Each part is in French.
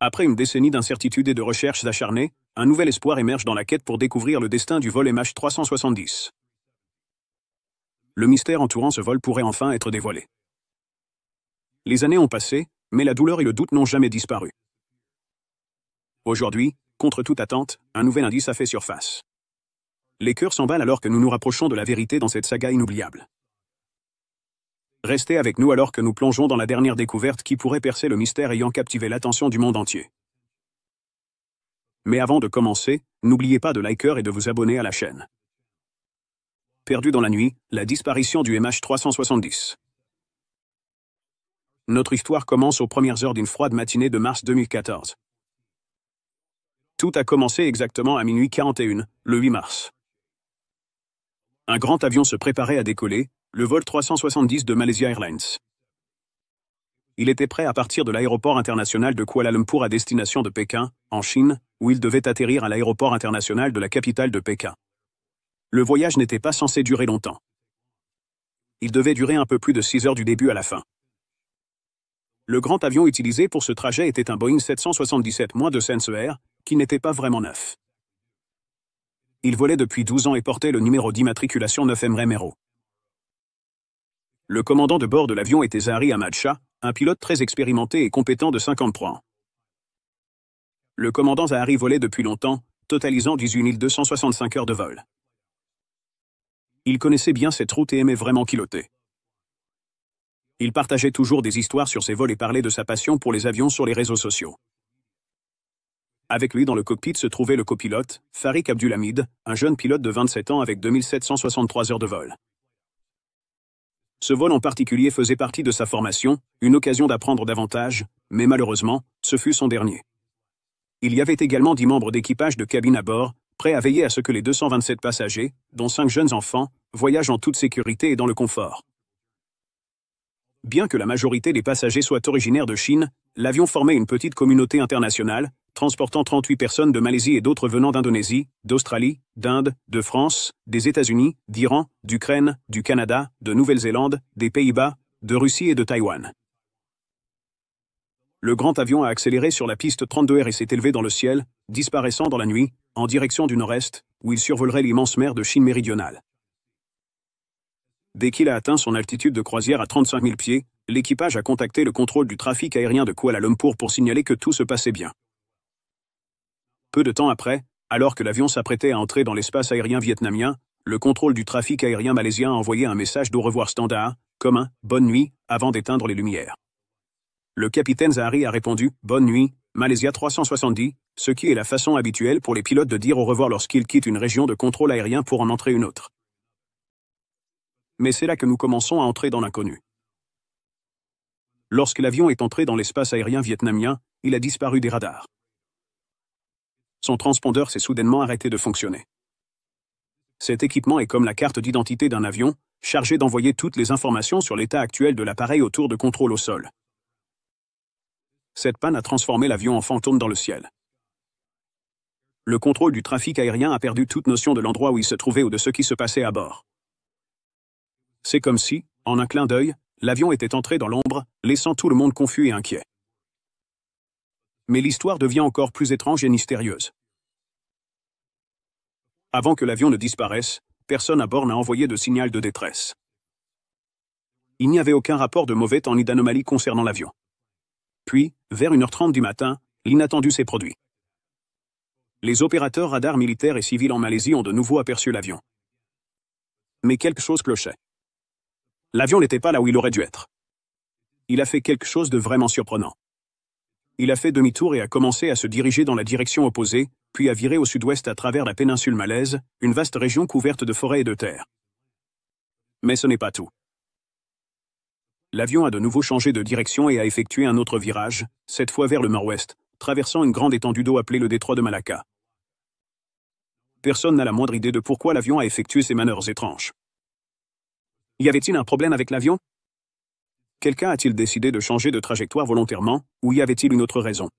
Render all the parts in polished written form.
Après une décennie d'incertitude et de recherches acharnées, un nouvel espoir émerge dans la quête pour découvrir le destin du vol MH370. Le mystère entourant ce vol pourrait enfin être dévoilé. Les années ont passé, mais la douleur et le doute n'ont jamais disparu. Aujourd'hui, contre toute attente, un nouvel indice a fait surface. Les cœurs s'emballent alors que nous nous rapprochons de la vérité dans cette saga inoubliable. Restez avec nous alors que nous plongeons dans la dernière découverte qui pourrait percer le mystère ayant captivé l'attention du monde entier. Mais avant de commencer, n'oubliez pas de liker et de vous abonner à la chaîne. Perdu dans la nuit, la disparition du MH370. Notre histoire commence aux premières heures d'une froide matinée de mars 2014. Tout a commencé exactement à minuit 41, le 8 mars. Un grand avion se préparait à décoller, le vol 370 de Malaysia Airlines. Il était prêt à partir de l'aéroport international de Kuala Lumpur à destination de Pékin, en Chine, où il devait atterrir à l'aéroport international de la capitale de Pékin. Le voyage n'était pas censé durer longtemps. Il devait durer un peu plus de 6 heures du début à la fin. Le grand avion utilisé pour ce trajet était un Boeing 777-200 qui n'était pas vraiment neuf. Il volait depuis 12 ans et portait le numéro d'immatriculation 9 MREMERO. Le commandant de bord de l'avion était Zahari Ahmad Shah, un pilote très expérimenté et compétent de 53 ans. Le commandant Zahari volait depuis longtemps, totalisant 18 265 heures de vol. Il connaissait bien cette route et aimait vraiment piloter. Il partageait toujours des histoires sur ses vols et parlait de sa passion pour les avions sur les réseaux sociaux. Avec lui dans le cockpit se trouvait le copilote, Farik Abdulhamid, un jeune pilote de 27 ans avec 2763 heures de vol. Ce vol en particulier faisait partie de sa formation, une occasion d'apprendre davantage, mais malheureusement, ce fut son dernier. Il y avait également 10 membres d'équipage de cabine à bord, prêts à veiller à ce que les 227 passagers, dont 5 jeunes enfants, voyagent en toute sécurité et dans le confort. Bien que la majorité des passagers soient originaires de Chine, l'avion formait une petite communauté internationale, transportant 38 personnes de Malaisie et d'autres venant d'Indonésie, d'Australie, d'Inde, de France, des États-Unis, d'Iran, d'Ukraine, du Canada, de Nouvelle-Zélande, des Pays-Bas, de Russie et de Taïwan. Le grand avion a accéléré sur la piste 32R et s'est élevé dans le ciel, disparaissant dans la nuit, en direction du nord-est, où il survolerait l'immense mer de Chine méridionale. Dès qu'il a atteint son altitude de croisière à 35 000 pieds, l'équipage a contacté le contrôle du trafic aérien de Kuala Lumpur pour signaler que tout se passait bien. Peu de temps après, alors que l'avion s'apprêtait à entrer dans l'espace aérien vietnamien, le contrôle du trafic aérien malaisien a envoyé un message d'au revoir standard, comme un « bonne nuit » avant d'éteindre les lumières. Le capitaine Zahari a répondu « bonne nuit, Malaysia 370 », ce qui est la façon habituelle pour les pilotes de dire au revoir lorsqu'ils quittent une région de contrôle aérien pour en entrer une autre. Mais c'est là que nous commençons à entrer dans l'inconnu. Lorsque l'avion est entré dans l'espace aérien vietnamien, il a disparu des radars. Son transpondeur s'est soudainement arrêté de fonctionner. Cet équipement est comme la carte d'identité d'un avion, chargé d'envoyer toutes les informations sur l'état actuel de l'appareil au tour de contrôle au sol. Cette panne a transformé l'avion en fantôme dans le ciel. Le contrôle du trafic aérien a perdu toute notion de l'endroit où il se trouvait ou de ce qui se passait à bord. C'est comme si, en un clin d'œil, l'avion était entré dans l'ombre, laissant tout le monde confus et inquiet. Mais l'histoire devient encore plus étrange et mystérieuse. Avant que l'avion ne disparaisse, personne à bord n'a envoyé de signal de détresse. Il n'y avait aucun rapport de mauvais temps ni d'anomalie concernant l'avion. Puis, vers 1h30 du matin, l'inattendu s'est produit. Les opérateurs radars militaires et civils en Malaisie ont de nouveau aperçu l'avion. Mais quelque chose clochait. L'avion n'était pas là où il aurait dû être. Il a fait quelque chose de vraiment surprenant. Il a fait demi-tour et a commencé à se diriger dans la direction opposée, puis a viré au sud-ouest à travers la péninsule malaise, une vaste région couverte de forêts et de terre. Mais ce n'est pas tout. L'avion a de nouveau changé de direction et a effectué un autre virage, cette fois vers le nord-ouest, traversant une grande étendue d'eau appelée le détroit de Malacca. Personne n'a la moindre idée de pourquoi l'avion a effectué ces manœuvres étranges. Y avait-il un problème avec l'avion? Quelqu'un a-t-il décidé de changer de trajectoire volontairement, ou y avait-il une autre raison?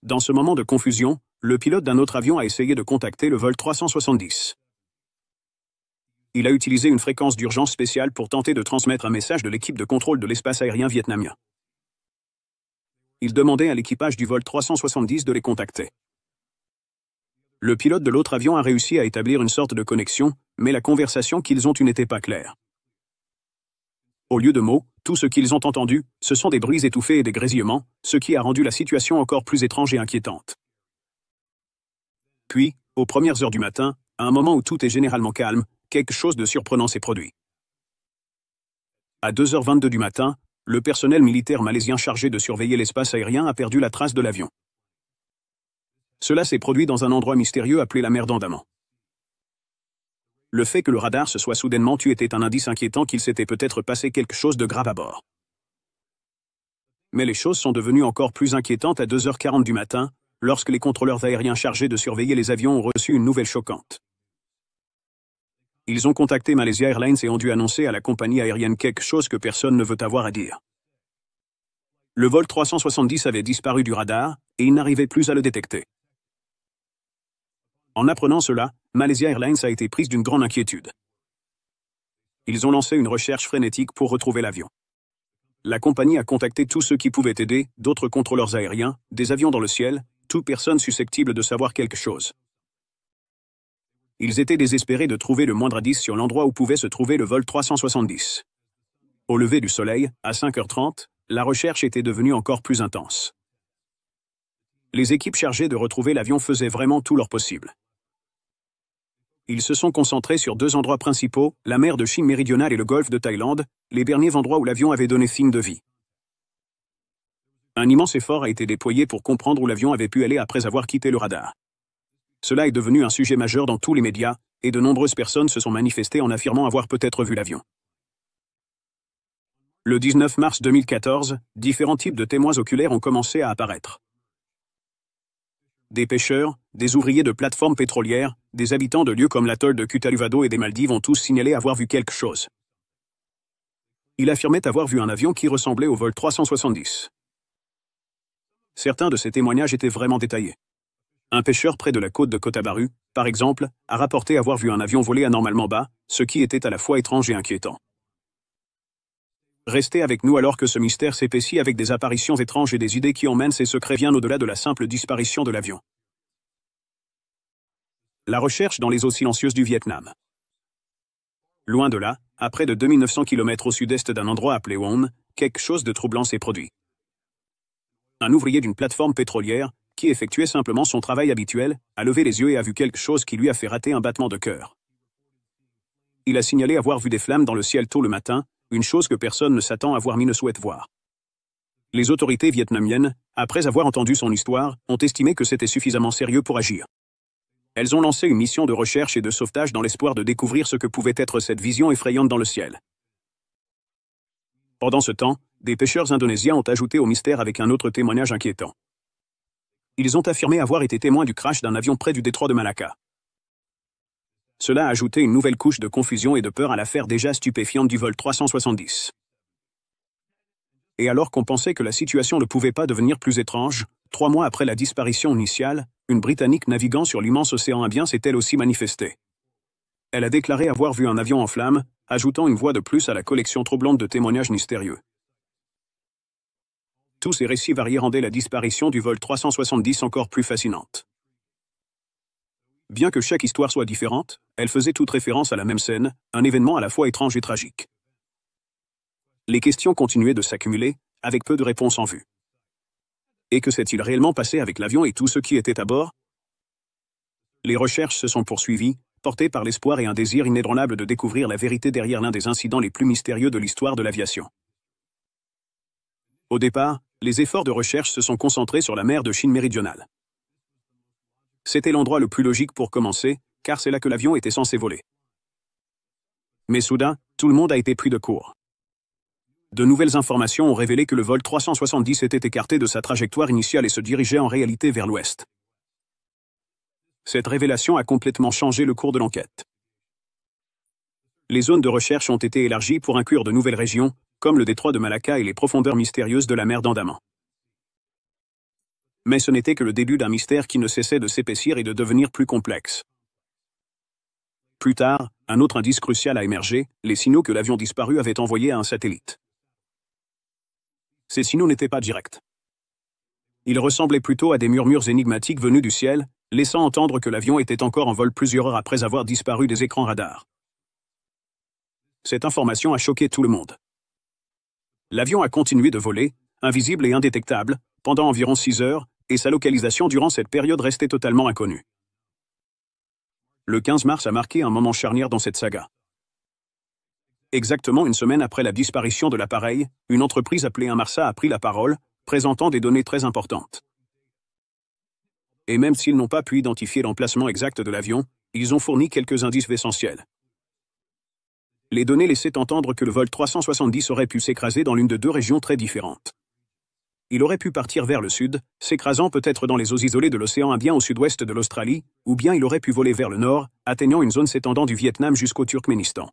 Dans ce moment de confusion, le pilote d'un autre avion a essayé de contacter le vol 370. Il a utilisé une fréquence d'urgence spéciale pour tenter de transmettre un message de l'équipe de contrôle de l'espace aérien vietnamien. ils demandaient à l'équipage du vol 370 de les contacter. Le pilote de l'autre avion a réussi à établir une sorte de connexion, mais la conversation qu'ils ont eue n'était pas claire. Au lieu de mots, tout ce qu'ils ont entendu, ce sont des bruits étouffés et des grésillements, ce qui a rendu la situation encore plus étrange et inquiétante. Puis, aux premières heures du matin, à un moment où tout est généralement calme, quelque chose de surprenant s'est produit. À 2h22 du matin, le personnel militaire malaisien chargé de surveiller l'espace aérien a perdu la trace de l'avion. Cela s'est produit dans un endroit mystérieux appelé la mer d'Andaman. Le fait que le radar se soit soudainement tué était un indice inquiétant qu'il s'était peut-être passé quelque chose de grave à bord. Mais les choses sont devenues encore plus inquiétantes à 2h40 du matin, lorsque les contrôleurs aériens chargés de surveiller les avions ont reçu une nouvelle choquante. Ils ont contacté Malaysia Airlines et ont dû annoncer à la compagnie aérienne quelque chose que personne ne veut avoir à dire. Le vol 370 avait disparu du radar, et ils n'arrivaient plus à le détecter. En apprenant cela, Malaysia Airlines a été prise d'une grande inquiétude. Ils ont lancé une recherche frénétique pour retrouver l'avion. La compagnie a contacté tous ceux qui pouvaient aider, d'autres contrôleurs aériens, des avions dans le ciel, toute personne susceptible de savoir quelque chose. Ils étaient désespérés de trouver le moindre indice sur l'endroit où pouvait se trouver le vol 370. Au lever du soleil, à 5h30, la recherche était devenue encore plus intense. Les équipes chargées de retrouver l'avion faisaient vraiment tout leur possible. Ils se sont concentrés sur deux endroits principaux, la mer de Chine méridionale et le golfe de Thaïlande, les derniers endroits où l'avion avait donné signe de vie. Un immense effort a été déployé pour comprendre où l'avion avait pu aller après avoir quitté le radar. Cela est devenu un sujet majeur dans tous les médias, et de nombreuses personnes se sont manifestées en affirmant avoir peut-être vu l'avion. Le 19 mars 2014, différents types de témoins oculaires ont commencé à apparaître. Des pêcheurs, des ouvriers de plateformes pétrolières, des habitants de lieux comme l'atoll de Kutaluvado et des Maldives ont tous signalé avoir vu quelque chose. Ils affirmaient avoir vu un avion qui ressemblait au vol 370. Certains de ces témoignages étaient vraiment détaillés. Un pêcheur près de la côte de Kotabaru, par exemple, a rapporté avoir vu un avion voler anormalement bas, ce qui était à la fois étrange et inquiétant. Restez avec nous alors que ce mystère s'épaissit avec des apparitions étranges et des idées qui emmènent ces secrets bien au-delà de la simple disparition de l'avion. La recherche dans les eaux silencieuses du Vietnam. Loin de là, à près de 2900 km au sud-est d'un endroit appelé Won, quelque chose de troublant s'est produit. Un ouvrier d'une plateforme pétrolière, qui effectuait simplement son travail habituel, a levé les yeux et a vu quelque chose qui lui a fait rater un battement de cœur. Il a signalé avoir vu des flammes dans le ciel tôt le matin, une chose que personne ne s'attend à voir ni ne souhaite voir. Les autorités vietnamiennes, après avoir entendu son histoire, ont estimé que c'était suffisamment sérieux pour agir. Elles ont lancé une mission de recherche et de sauvetage dans l'espoir de découvrir ce que pouvait être cette vision effrayante dans le ciel. Pendant ce temps, des pêcheurs indonésiens ont ajouté au mystère avec un autre témoignage inquiétant. Ils ont affirmé avoir été témoins du crash d'un avion près du détroit de Malacca. Cela a ajouté une nouvelle couche de confusion et de peur à l'affaire déjà stupéfiante du vol 370. Et alors qu'on pensait que la situation ne pouvait pas devenir plus étrange, 3 mois après la disparition initiale, une Britannique naviguant sur l'immense océan Indien s'est elle aussi manifestée. Elle a déclaré avoir vu un avion en flammes, ajoutant une voix de plus à la collection troublante de témoignages mystérieux. Tous ces récits variés rendaient la disparition du vol 370 encore plus fascinante. Bien que chaque histoire soit différente, elles faisaient toutes référence à la même scène, un événement à la fois étrange et tragique. Les questions continuaient de s'accumuler, avec peu de réponses en vue. Et que s'est-il réellement passé avec l'avion et tous ceux qui étaient à bord? Les recherches se sont poursuivies, portées par l'espoir et un désir inébranlable de découvrir la vérité derrière l'un des incidents les plus mystérieux de l'histoire de l'aviation. Au départ, les efforts de recherche se sont concentrés sur la mer de Chine méridionale. C'était l'endroit le plus logique pour commencer, car c'est là que l'avion était censé voler. Mais soudain, tout le monde a été pris de court. De nouvelles informations ont révélé que le vol 370 était écarté de sa trajectoire initiale et se dirigeait en réalité vers l'ouest. Cette révélation a complètement changé le cours de l'enquête. Les zones de recherche ont été élargies pour inclure de nouvelles régions, comme le détroit de Malacca et les profondeurs mystérieuses de la mer d'Andaman. Mais ce n'était que le début d'un mystère qui ne cessait de s'épaissir et de devenir plus complexe. Plus tard, un autre indice crucial a émergé, les signaux que l'avion disparu avait envoyés à un satellite. Ces signaux n'étaient pas directs. Il ressemblait plutôt à des murmures énigmatiques venus du ciel, laissant entendre que l'avion était encore en vol plusieurs heures après avoir disparu des écrans radars. Cette information a choqué tout le monde. L'avion a continué de voler, invisible et indétectable, pendant environ 6 heures, et sa localisation durant cette période restait totalement inconnue. Le 15 mars a marqué un moment charnière dans cette saga. Exactement une semaine après la disparition de l'appareil, une entreprise appelée Inmarsat a pris la parole, présentant des données très importantes. Et même s'ils n'ont pas pu identifier l'emplacement exact de l'avion, ils ont fourni quelques indices essentiels. Les données laissaient entendre que le vol 370 aurait pu s'écraser dans l'une de 2 régions très différentes. Il aurait pu partir vers le sud, s'écrasant peut-être dans les eaux isolées de l'océan Indien au sud-ouest de l'Australie, ou bien il aurait pu voler vers le nord, atteignant une zone s'étendant du Vietnam jusqu'au Turkménistan.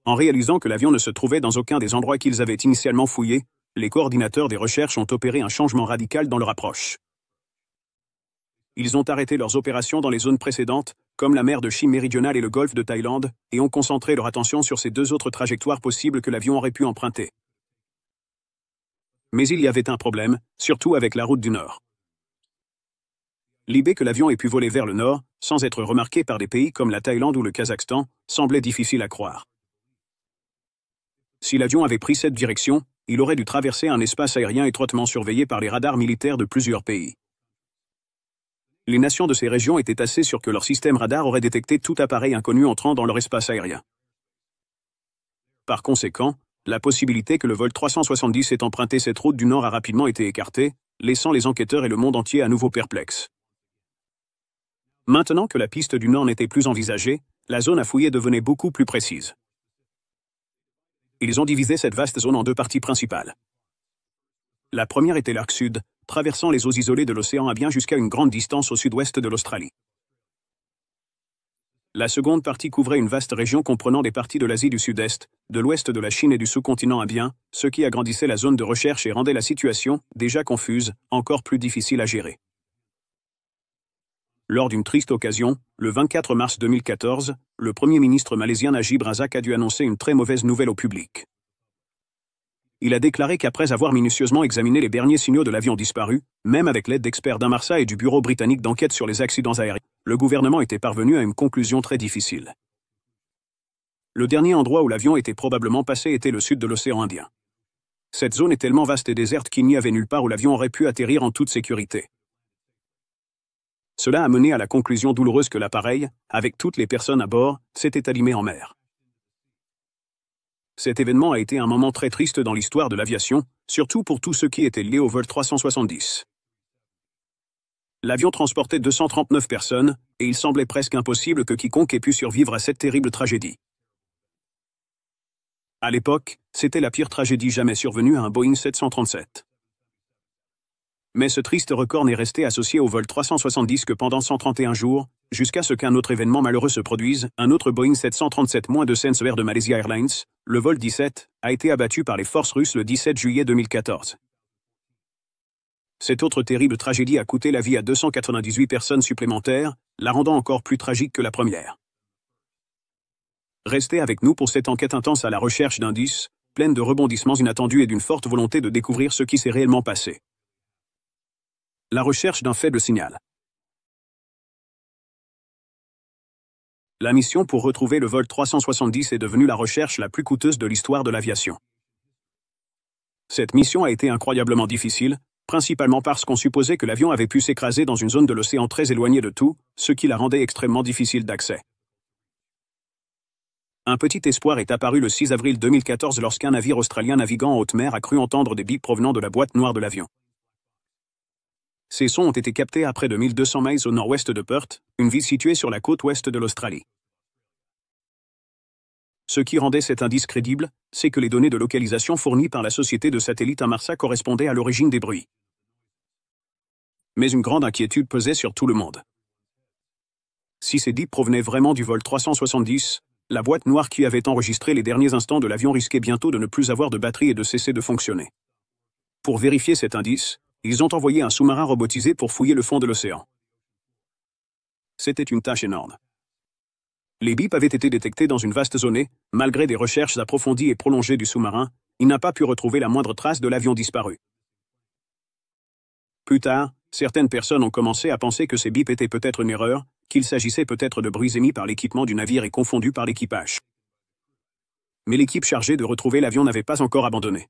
En réalisant que l'avion ne se trouvait dans aucun des endroits qu'ils avaient initialement fouillés, les coordinateurs des recherches ont opéré un changement radical dans leur approche. Ils ont arrêté leurs opérations dans les zones précédentes, comme la mer de Chine méridionale et le golfe de Thaïlande, et ont concentré leur attention sur ces 2 autres trajectoires possibles que l'avion aurait pu emprunter. Mais il y avait un problème, surtout avec la route du Nord. L'idée que l'avion ait pu voler vers le nord, sans être remarqué par des pays comme la Thaïlande ou le Kazakhstan, semblait difficile à croire. Si l'avion avait pris cette direction, il aurait dû traverser un espace aérien étroitement surveillé par les radars militaires de plusieurs pays. Les nations de ces régions étaient assez sûres que leur système radar aurait détecté tout appareil inconnu entrant dans leur espace aérien. Par conséquent, la possibilité que le vol 370 ait emprunté cette route du Nord a rapidement été écartée, laissant les enquêteurs et le monde entier à nouveau perplexes. Maintenant que la piste du Nord n'était plus envisagée, la zone à fouiller devenait beaucoup plus précise. Ils ont divisé cette vaste zone en 2 parties principales. La première était l'arc sud, traversant les eaux isolées de l'océan Indien jusqu'à une grande distance au sud-ouest de l'Australie. La seconde partie couvrait une vaste région comprenant des parties de l'Asie du Sud-Est, de l'ouest de la Chine et du sous-continent indien, ce qui agrandissait la zone de recherche et rendait la situation, déjà confuse, encore plus difficile à gérer. Lors d'une triste occasion, le 24 mars 2014, le Premier ministre malaisien Najib Razak a dû annoncer une très mauvaise nouvelle au public. Il a déclaré qu'après avoir minutieusement examiné les derniers signaux de l'avion disparu, même avec l'aide d'experts d'Inmarsat et du Bureau britannique d'enquête sur les accidents aériens, le gouvernement était parvenu à une conclusion très difficile. Le dernier endroit où l'avion était probablement passé était le sud de l'océan Indien. Cette zone est tellement vaste et déserte qu'il n'y avait nulle part où l'avion aurait pu atterrir en toute sécurité. Cela a mené à la conclusion douloureuse que l'appareil, avec toutes les personnes à bord, s'était abîmé en mer. Cet événement a été un moment très triste dans l'histoire de l'aviation, surtout pour tous ceux qui étaient liés au vol 370. L'avion transportait 239 personnes, et il semblait presque impossible que quiconque ait pu survivre à cette terrible tragédie. À l'époque, c'était la pire tragédie jamais survenue à un Boeing 737. Mais ce triste record n'est resté associé au vol 370 que pendant 131 jours, jusqu'à ce qu'un autre événement malheureux se produise, un autre Boeing 737- Sense de Malaysia Airlines, le vol 17, a été abattu par les forces russes le 17 juillet 2014. Cette autre terrible tragédie a coûté la vie à 298 personnes supplémentaires, la rendant encore plus tragique que la première. Restez avec nous pour cette enquête intense à la recherche d'indices, pleine de rebondissements inattendus et d'une forte volonté de découvrir ce qui s'est réellement passé. La recherche d'un faible signal. La mission pour retrouver le vol 370 est devenue la recherche la plus coûteuse de l'histoire de l'aviation. Cette mission a été incroyablement difficile, principalement parce qu'on supposait que l'avion avait pu s'écraser dans une zone de l'océan très éloignée de tout, ce qui la rendait extrêmement difficile d'accès. Un petit espoir est apparu le 6 avril 2014 lorsqu'un navire australien naviguant en haute mer a cru entendre des bips provenant de la boîte noire de l'avion. Ces sons ont été captés à près de 1200 miles au nord-ouest de Perth, une ville située sur la côte ouest de l'Australie. Ce qui rendait cet indice crédible, c'est que les données de localisation fournies par la société de satellites Inmarsat correspondaient à l'origine des bruits. Mais une grande inquiétude pesait sur tout le monde. Si ces bips provenaient vraiment du vol 370, la boîte noire qui avait enregistré les derniers instants de l'avion risquait bientôt de ne plus avoir de batterie et de cesser de fonctionner. Pour vérifier cet indice, ils ont envoyé un sous-marin robotisé pour fouiller le fond de l'océan. C'était une tâche énorme. Les bips avaient été détectés dans une vaste zone et, malgré des recherches approfondies et prolongées du sous-marin, il n'a pas pu retrouver la moindre trace de l'avion disparu. Plus tard, certaines personnes ont commencé à penser que ces bips étaient peut-être une erreur, qu'il s'agissait peut-être de bruits émis par l'équipement du navire et confondus par l'équipage. Mais l'équipe chargée de retrouver l'avion n'avait pas encore abandonné.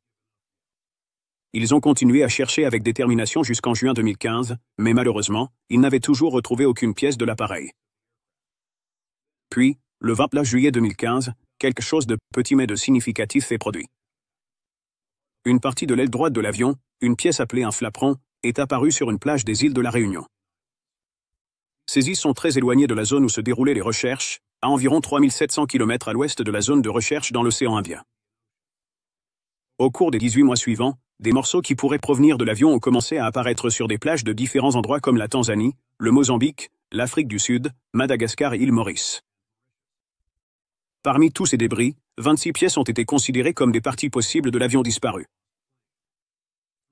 Ils ont continué à chercher avec détermination jusqu'en juin 2015, mais malheureusement, ils n'avaient toujours retrouvé aucune pièce de l'appareil. Puis, le 29 juillet 2015, quelque chose de petit mais de significatif est produit. Une partie de l'aile droite de l'avion, une pièce appelée un flaperon, est apparue sur une plage des îles de la Réunion. Ces îles sont très éloignées de la zone où se déroulaient les recherches, à environ 3700 km à l'ouest de la zone de recherche dans l'océan Indien. Au cours des 18 mois suivants, des morceaux qui pourraient provenir de l'avion ont commencé à apparaître sur des plages de différents endroits comme la Tanzanie, le Mozambique, l'Afrique du Sud, Madagascar et île Maurice. Parmi tous ces débris, 26 pièces ont été considérées comme des parties possibles de l'avion disparu.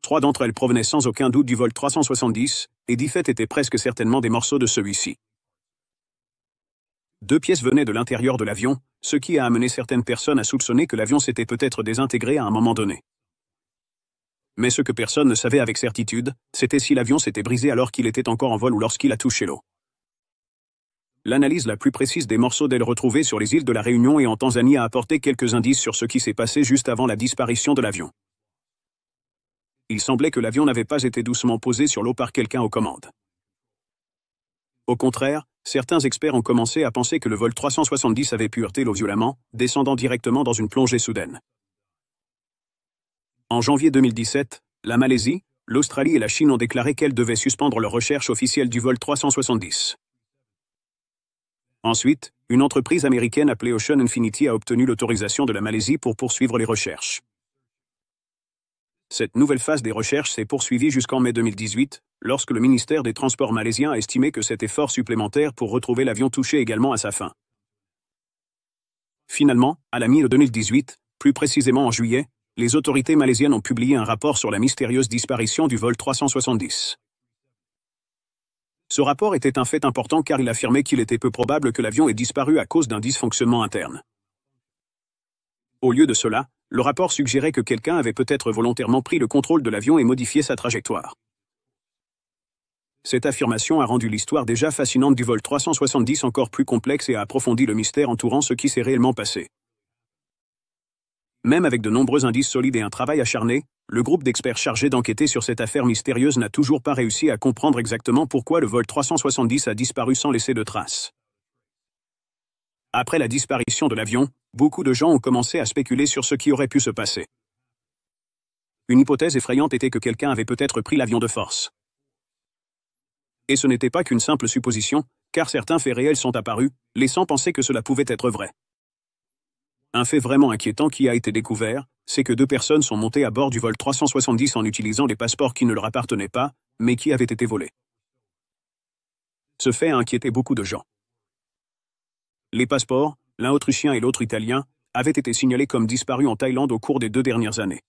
3 d'entre elles provenaient sans aucun doute du vol 370, et 10 faits étaient presque certainement des morceaux de celui-ci. 2 pièces venaient de l'intérieur de l'avion, ce qui a amené certaines personnes à soupçonner que l'avion s'était peut-être désintégré à un moment donné. Mais ce que personne ne savait avec certitude, c'était si l'avion s'était brisé alors qu'il était encore en vol ou lorsqu'il a touché l'eau. L'analyse la plus précise des morceaux d'ailes retrouvés sur les îles de la Réunion et en Tanzanie a apporté quelques indices sur ce qui s'est passé juste avant la disparition de l'avion. Il semblait que l'avion n'avait pas été doucement posé sur l'eau par quelqu'un aux commandes. Au contraire, certains experts ont commencé à penser que le vol 370 avait pu heurter l'eau violemment, descendant directement dans une plongée soudaine. En janvier 2017, la Malaisie, l'Australie et la Chine ont déclaré qu'elles devaient suspendre leur recherche officielle du vol 370. Ensuite, une entreprise américaine appelée Ocean Infinity a obtenu l'autorisation de la Malaisie pour poursuivre les recherches. Cette nouvelle phase des recherches s'est poursuivie jusqu'en mai 2018, lorsque le ministère des Transports malaisien a estimé que cet effort supplémentaire pour retrouver l'avion touchait également à sa fin. Finalement, à la mi-2018, plus précisément en juillet, les autorités malaisiennes ont publié un rapport sur la mystérieuse disparition du vol 370. Ce rapport était un fait important car il affirmait qu'il était peu probable que l'avion ait disparu à cause d'un dysfonctionnement interne. Au lieu de cela, le rapport suggérait que quelqu'un avait peut-être volontairement pris le contrôle de l'avion et modifié sa trajectoire. Cette affirmation a rendu l'histoire déjà fascinante du vol 370 encore plus complexe et a approfondi le mystère entourant ce qui s'est réellement passé. Même avec de nombreux indices solides et un travail acharné, le groupe d'experts chargé d'enquêter sur cette affaire mystérieuse n'a toujours pas réussi à comprendre exactement pourquoi le vol 370 a disparu sans laisser de traces. Après la disparition de l'avion, beaucoup de gens ont commencé à spéculer sur ce qui aurait pu se passer. Une hypothèse effrayante était que quelqu'un avait peut-être pris l'avion de force. Et ce n'était pas qu'une simple supposition, car certains faits réels sont apparus, laissant penser que cela pouvait être vrai. Un fait vraiment inquiétant qui a été découvert, c'est que 2 personnes sont montées à bord du vol 370 en utilisant des passeports qui ne leur appartenaient pas, mais qui avaient été volés. Ce fait a inquiété beaucoup de gens. Les passeports, l'un autrichien et l'autre italien, avaient été signalés comme disparus en Thaïlande au cours des 2 dernières années.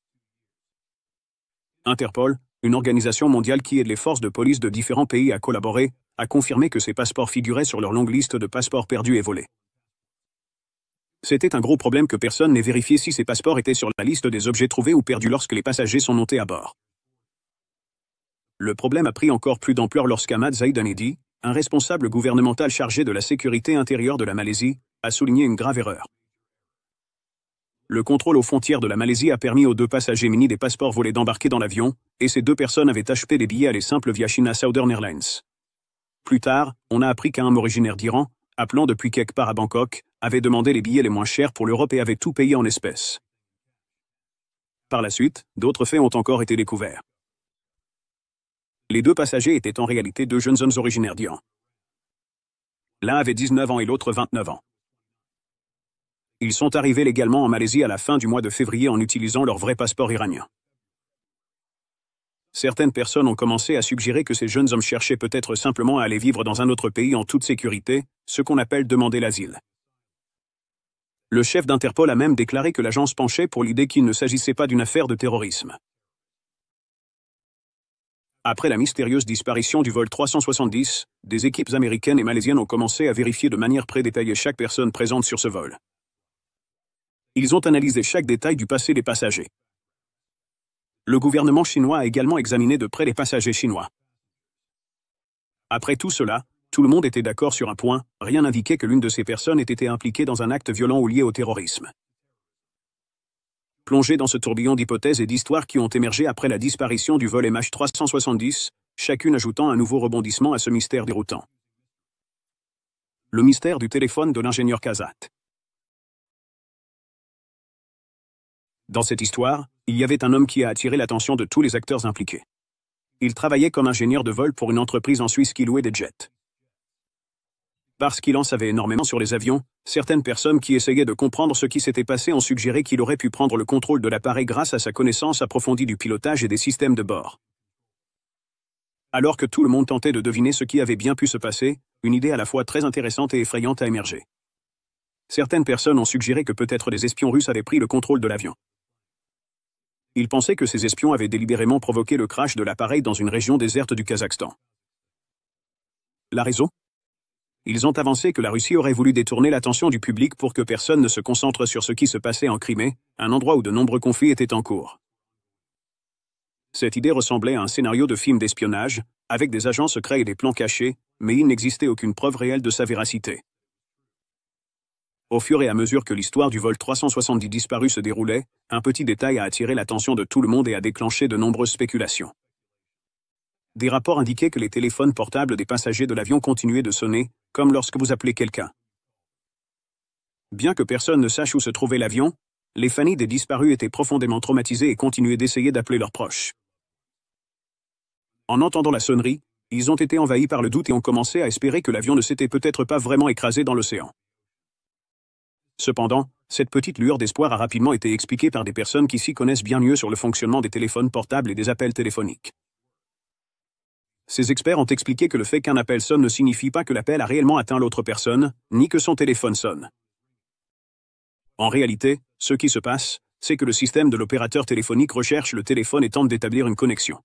Interpol, une organisation mondiale qui aide les forces de police de différents pays à collaborer, a confirmé que ces passeports figuraient sur leur longue liste de passeports perdus et volés. C'était un gros problème que personne n'ait vérifié si ces passeports étaient sur la liste des objets trouvés ou perdus lorsque les passagers sont montés à bord. Le problème a pris encore plus d'ampleur lorsqu'Ahmad Zaidanedi, un responsable gouvernemental chargé de la sécurité intérieure de la Malaisie, a souligné une grave erreur. Le contrôle aux frontières de la Malaisie a permis aux 2 passagers munis des passeports volés d'embarquer dans l'avion, et ces 2 personnes avaient acheté des billets aller simples via China Southern Airlines. Plus tard, on a appris qu'un homme originaire d'Iran, appelant depuis quelque part à Bangkok, avait demandé les billets les moins chers pour l'Europe et avait tout payé en espèces. Par la suite, d'autres faits ont encore été découverts. Les 2 passagers étaient en réalité 2 jeunes hommes originaires d'Iran. L'un avait 19 ans et l'autre 29 ans. Ils sont arrivés légalement en Malaisie à la fin du mois de février en utilisant leur vrai passeport iranien. Certaines personnes ont commencé à suggérer que ces jeunes hommes cherchaient peut-être simplement à aller vivre dans un autre pays en toute sécurité, ce qu'on appelle demander l'asile. Le chef d'Interpol a même déclaré que l'agence penchait pour l'idée qu'il ne s'agissait pas d'une affaire de terrorisme. Après la mystérieuse disparition du vol 370, des équipes américaines et malaisiennes ont commencé à vérifier de manière prédétaillée chaque personne présente sur ce vol. Ils ont analysé chaque détail du passé des passagers. Le gouvernement chinois a également examiné de près les passagers chinois. Après tout cela, tout le monde était d'accord sur un point, rien n'indiquait que l'une de ces personnes ait été impliquée dans un acte violent ou lié au terrorisme. Plongé dans ce tourbillon d'hypothèses et d'histoires qui ont émergé après la disparition du vol MH370, chacune ajoutant un nouveau rebondissement à ce mystère déroutant. Le mystère du téléphone de l'ingénieur Kazat. Dans cette histoire, il y avait un homme qui a attiré l'attention de tous les acteurs impliqués. Il travaillait comme ingénieur de vol pour une entreprise en Suisse qui louait des jets. Parce qu'il en savait énormément sur les avions, certaines personnes qui essayaient de comprendre ce qui s'était passé ont suggéré qu'il aurait pu prendre le contrôle de l'appareil grâce à sa connaissance approfondie du pilotage et des systèmes de bord. Alors que tout le monde tentait de deviner ce qui avait bien pu se passer, une idée à la fois très intéressante et effrayante a émergé. Certaines personnes ont suggéré que peut-être des espions russes avaient pris le contrôle de l'avion. Ils pensaient que ces espions avaient délibérément provoqué le crash de l'appareil dans une région déserte du Kazakhstan. La raison ? Ils ont avancé que la Russie aurait voulu détourner l'attention du public pour que personne ne se concentre sur ce qui se passait en Crimée, un endroit où de nombreux conflits étaient en cours. Cette idée ressemblait à un scénario de film d'espionnage, avec des agents secrets et des plans cachés, mais il n'existait aucune preuve réelle de sa véracité. Au fur et à mesure que l'histoire du vol 370 disparu se déroulait, un petit détail a attiré l'attention de tout le monde et a déclenché de nombreuses spéculations. Des rapports indiquaient que les téléphones portables des passagers de l'avion continuaient de sonner, comme lorsque vous appelez quelqu'un. Bien que personne ne sache où se trouvait l'avion, les familles des disparus étaient profondément traumatisées et continuaient d'essayer d'appeler leurs proches. En entendant la sonnerie, ils ont été envahis par le doute et ont commencé à espérer que l'avion ne s'était peut-être pas vraiment écrasé dans l'océan. Cependant, cette petite lueur d'espoir a rapidement été expliquée par des personnes qui s'y connaissent bien mieux sur le fonctionnement des téléphones portables et des appels téléphoniques. Ces experts ont expliqué que le fait qu'un appel sonne ne signifie pas que l'appel a réellement atteint l'autre personne, ni que son téléphone sonne. En réalité, ce qui se passe, c'est que le système de l'opérateur téléphonique recherche le téléphone et tente d'établir une connexion.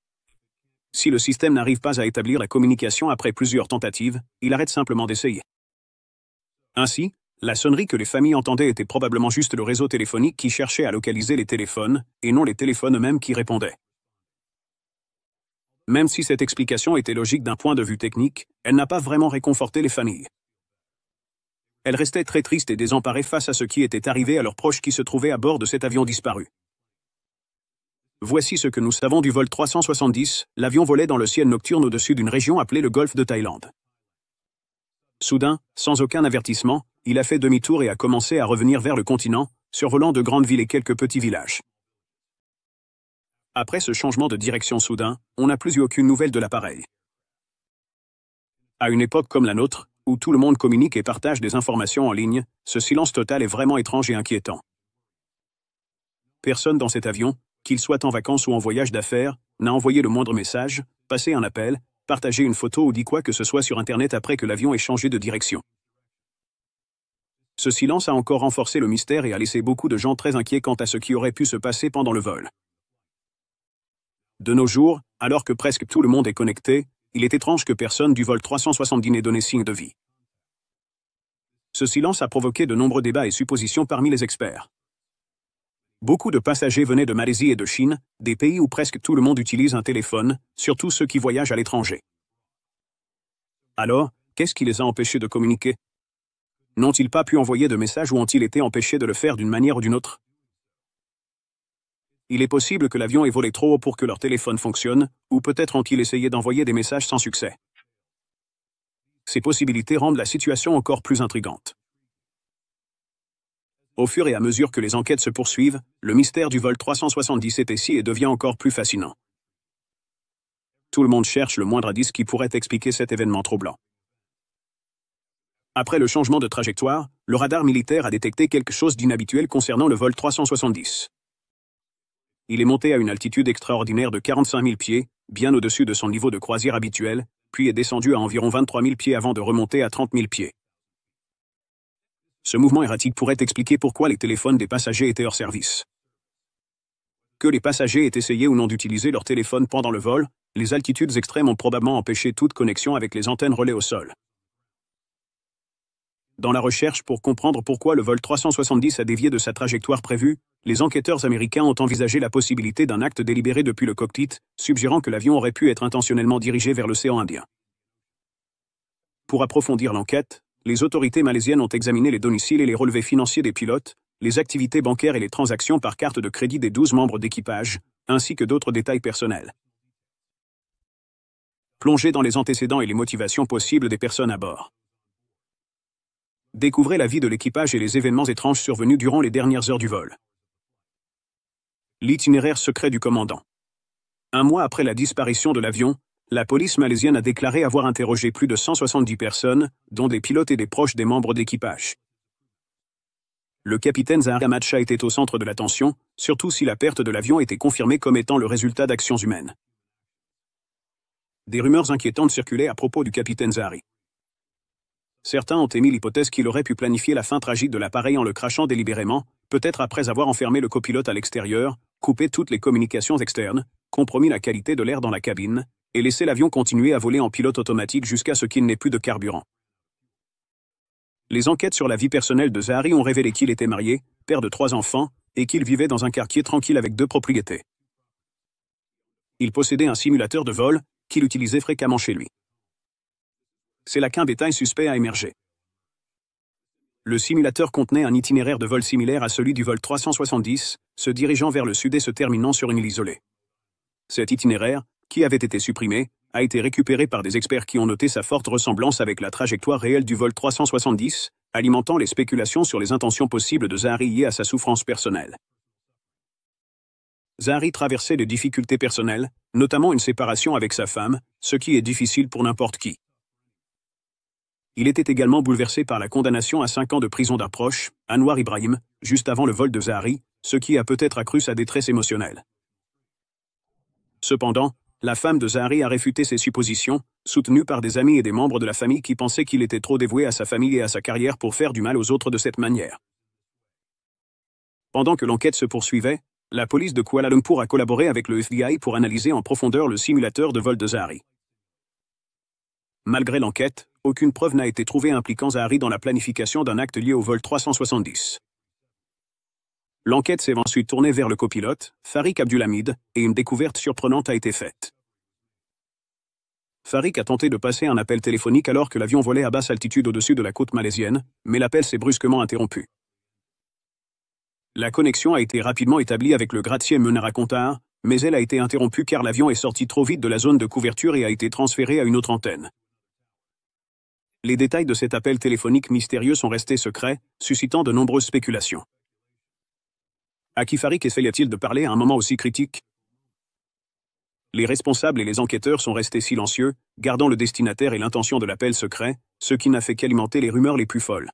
Si le système n'arrive pas à établir la communication après plusieurs tentatives, il arrête simplement d'essayer. Ainsi, la sonnerie que les familles entendaient était probablement juste le réseau téléphonique qui cherchait à localiser les téléphones, et non les téléphones eux-mêmes qui répondaient. Même si cette explication était logique d'un point de vue technique, elle n'a pas vraiment réconforté les familles. Elles restaient très tristes et désemparées face à ce qui était arrivé à leurs proches qui se trouvaient à bord de cet avion disparu. Voici ce que nous savons du vol 370, l'avion volait dans le ciel nocturne au-dessus d'une région appelée le golfe de Thaïlande. Soudain, sans aucun avertissement, il a fait demi-tour et a commencé à revenir vers le continent, survolant de grandes villes et quelques petits villages. Après ce changement de direction soudain, on n'a plus eu aucune nouvelle de l'appareil. À une époque comme la nôtre, où tout le monde communique et partage des informations en ligne, ce silence total est vraiment étrange et inquiétant. Personne dans cet avion, qu'il soit en vacances ou en voyage d'affaires, n'a envoyé le moindre message, passé un appel, partagé une photo ou dit quoi que ce soit sur Internet après que l'avion ait changé de direction. Ce silence a encore renforcé le mystère et a laissé beaucoup de gens très inquiets quant à ce qui aurait pu se passer pendant le vol. De nos jours, alors que presque tout le monde est connecté, il est étrange que personne du vol 370 n'ait donné signe de vie. Ce silence a provoqué de nombreux débats et suppositions parmi les experts. Beaucoup de passagers venaient de Malaisie et de Chine, des pays où presque tout le monde utilise un téléphone, surtout ceux qui voyagent à l'étranger. Alors, qu'est-ce qui les a empêchés de communiquer ? N'ont-ils pas pu envoyer de messages ou ont-ils été empêchés de le faire d'une manière ou d'une autre ? Il est possible que l'avion ait volé trop haut pour que leur téléphone fonctionne, ou peut-être ont-ils essayé d'envoyer des messages sans succès. Ces possibilités rendent la situation encore plus intrigante. Au fur et à mesure que les enquêtes se poursuivent, le mystère du vol 370 épaissit et devient encore plus fascinant. Tout le monde cherche le moindre indice qui pourrait expliquer cet événement troublant. Après le changement de trajectoire, le radar militaire a détecté quelque chose d'inhabituel concernant le vol 370. Il est monté à une altitude extraordinaire de 45 000 pieds, bien au-dessus de son niveau de croisière habituel, puis est descendu à environ 23 000 pieds avant de remonter à 30 000 pieds. Ce mouvement erratique pourrait expliquer pourquoi les téléphones des passagers étaient hors service. Que les passagers aient essayé ou non d'utiliser leur téléphone pendant le vol, les altitudes extrêmes ont probablement empêché toute connexion avec les antennes relais au sol. Dans la recherche pour comprendre pourquoi le vol 370 a dévié de sa trajectoire prévue, les enquêteurs américains ont envisagé la possibilité d'un acte délibéré depuis le cockpit, suggérant que l'avion aurait pu être intentionnellement dirigé vers l'océan Indien. Pour approfondir l'enquête, les autorités malaisiennes ont examiné les domiciles et les relevés financiers des pilotes, les activités bancaires et les transactions par carte de crédit des 12 membres d'équipage, ainsi que d'autres détails personnels. Plongez dans les antécédents et les motivations possibles des personnes à bord. Découvrez la vie de l'équipage et les événements étranges survenus durant les dernières heures du vol. L'itinéraire secret du commandant. Un mois après la disparition de l'avion, la police malaisienne a déclaré avoir interrogé plus de 170 personnes, dont des pilotes et des proches des membres d'équipage. Le capitaine Zahari Ahmad Shah était au centre de l'attention, surtout si la perte de l'avion était confirmée comme étant le résultat d'actions humaines. Des rumeurs inquiétantes circulaient à propos du capitaine Zahari. Certains ont émis l'hypothèse qu'il aurait pu planifier la fin tragique de l'appareil en le crachant délibérément, peut-être après avoir enfermé le copilote à l'extérieur, coupé toutes les communications externes, compromis la qualité de l'air dans la cabine, et laissé l'avion continuer à voler en pilote automatique jusqu'à ce qu'il n'ait plus de carburant. Les enquêtes sur la vie personnelle de Zahari ont révélé qu'il était marié, père de 3 enfants, et qu'il vivait dans un quartier tranquille avec 2 propriétés. Il possédait un simulateur de vol, qu'il utilisait fréquemment chez lui. C'est là qu'un détail suspect a émergé. Le simulateur contenait un itinéraire de vol similaire à celui du vol 370, se dirigeant vers le sud et se terminant sur une île isolée. Cet itinéraire, qui avait été supprimé, a été récupéré par des experts qui ont noté sa forte ressemblance avec la trajectoire réelle du vol 370, alimentant les spéculations sur les intentions possibles de Zahari liées à sa souffrance personnelle. Zahari traversait des difficultés personnelles, notamment une séparation avec sa femme, ce qui est difficile pour n'importe qui. Il était également bouleversé par la condamnation à 5 ans de prison d'approche, Anwar Ibrahim, juste avant le vol de Zahari, ce qui a peut-être accru sa détresse émotionnelle. Cependant, la femme de Zahari a réfuté ces suppositions, soutenue par des amis et des membres de la famille qui pensaient qu'il était trop dévoué à sa famille et à sa carrière pour faire du mal aux autres de cette manière. Pendant que l'enquête se poursuivait, la police de Kuala Lumpur a collaboré avec le FBI pour analyser en profondeur le simulateur de vol de Zahari. Malgré l'enquête, aucune preuve n'a été trouvée impliquant Zahari dans la planification d'un acte lié au vol 370. L'enquête s'est ensuite tournée vers le copilote, Farik Abdulhamid, et une découverte surprenante a été faite. Farik a tenté de passer un appel téléphonique alors que l'avion volait à basse altitude au-dessus de la côte malaisienne, mais l'appel s'est brusquement interrompu. La connexion a été rapidement établie avec le gratte-ciel Menara Kontar, mais elle a été interrompue car l'avion est sorti trop vite de la zone de couverture et a été transféré à une autre antenne. Les détails de cet appel téléphonique mystérieux sont restés secrets, suscitant de nombreuses spéculations. À qui Farik essayait-il de parler à un moment aussi critique? Les responsables et les enquêteurs sont restés silencieux, gardant le destinataire et l'intention de l'appel secret, ce qui n'a fait qu'alimenter les rumeurs les plus folles.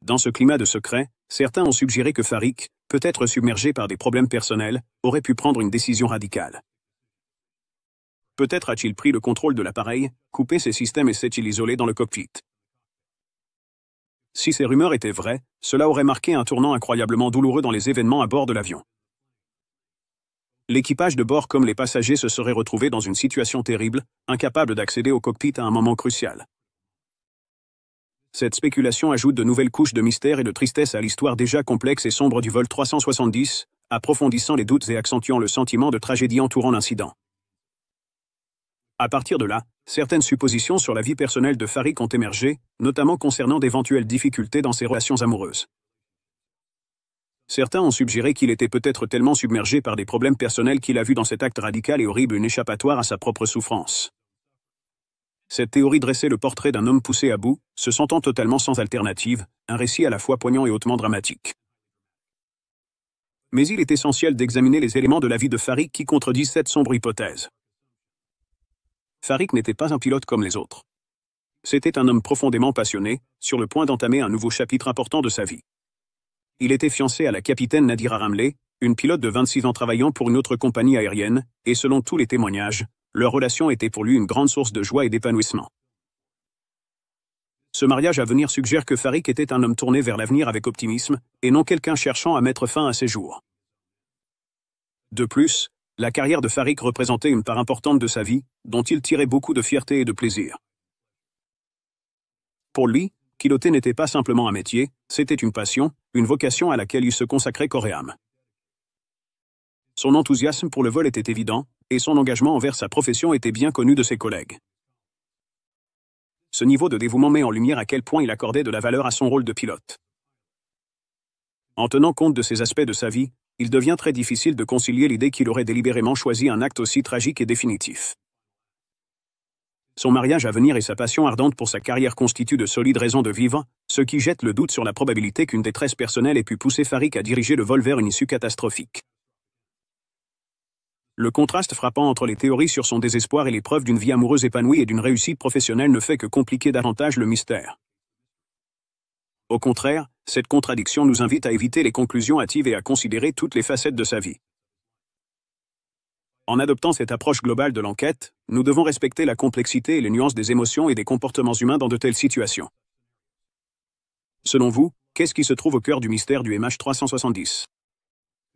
Dans ce climat de secret, certains ont suggéré que Farik, peut-être submergé par des problèmes personnels, aurait pu prendre une décision radicale. Peut-être a-t-il pris le contrôle de l'appareil, coupé ses systèmes et s'est-il isolé dans le cockpit. Si ces rumeurs étaient vraies, cela aurait marqué un tournant incroyablement douloureux dans les événements à bord de l'avion. L'équipage de bord comme les passagers se seraient retrouvés dans une situation terrible, incapables d'accéder au cockpit à un moment crucial. Cette spéculation ajoute de nouvelles couches de mystère et de tristesse à l'histoire déjà complexe et sombre du vol 370, approfondissant les doutes et accentuant le sentiment de tragédie entourant l'incident. À partir de là, certaines suppositions sur la vie personnelle de Farik ont émergé, notamment concernant d'éventuelles difficultés dans ses relations amoureuses. Certains ont suggéré qu'il était peut-être tellement submergé par des problèmes personnels qu'il a vu dans cet acte radical et horrible une échappatoire à sa propre souffrance. Cette théorie dressait le portrait d'un homme poussé à bout, se sentant totalement sans alternative, un récit à la fois poignant et hautement dramatique. Mais il est essentiel d'examiner les éléments de la vie de Farik qui contredisent cette sombre hypothèse. Farik n'était pas un pilote comme les autres. C'était un homme profondément passionné, sur le point d'entamer un nouveau chapitre important de sa vie. Il était fiancé à la capitaine Nadira Ramley, une pilote de 26 ans travaillant pour une autre compagnie aérienne, et selon tous les témoignages, leur relation était pour lui une grande source de joie et d'épanouissement. Ce mariage à venir suggère que Farik était un homme tourné vers l'avenir avec optimisme, et non quelqu'un cherchant à mettre fin à ses jours. De plus, la carrière de Farik représentait une part importante de sa vie, dont il tirait beaucoup de fierté et de plaisir. Pour lui, piloter n'était pas simplement un métier, c'était une passion, une vocation à laquelle il se consacrait corps et âme. Son enthousiasme pour le vol était évident, et son engagement envers sa profession était bien connu de ses collègues. Ce niveau de dévouement met en lumière à quel point il accordait de la valeur à son rôle de pilote. En tenant compte de ces aspects de sa vie, il devient très difficile de concilier l'idée qu'il aurait délibérément choisi un acte aussi tragique et définitif. Son mariage à venir et sa passion ardente pour sa carrière constituent de solides raisons de vivre, ce qui jette le doute sur la probabilité qu'une détresse personnelle ait pu pousser Farik à diriger le vol vers une issue catastrophique. Le contraste frappant entre les théories sur son désespoir et les preuves d'une vie amoureuse épanouie et d'une réussite professionnelle ne fait que compliquer davantage le mystère. Au contraire, cette contradiction nous invite à éviter les conclusions hâtives et à considérer toutes les facettes de sa vie. En adoptant cette approche globale de l'enquête, nous devons respecter la complexité et les nuances des émotions et des comportements humains dans de telles situations. Selon vous, qu'est-ce qui se trouve au cœur du mystère du MH370 ?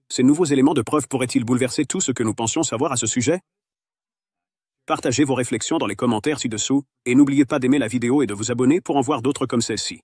Ces nouveaux éléments de preuve pourraient-ils bouleverser tout ce que nous pensions savoir à ce sujet ? Partagez vos réflexions dans les commentaires ci-dessous, et n'oubliez pas d'aimer la vidéo et de vous abonner pour en voir d'autres comme celle-ci.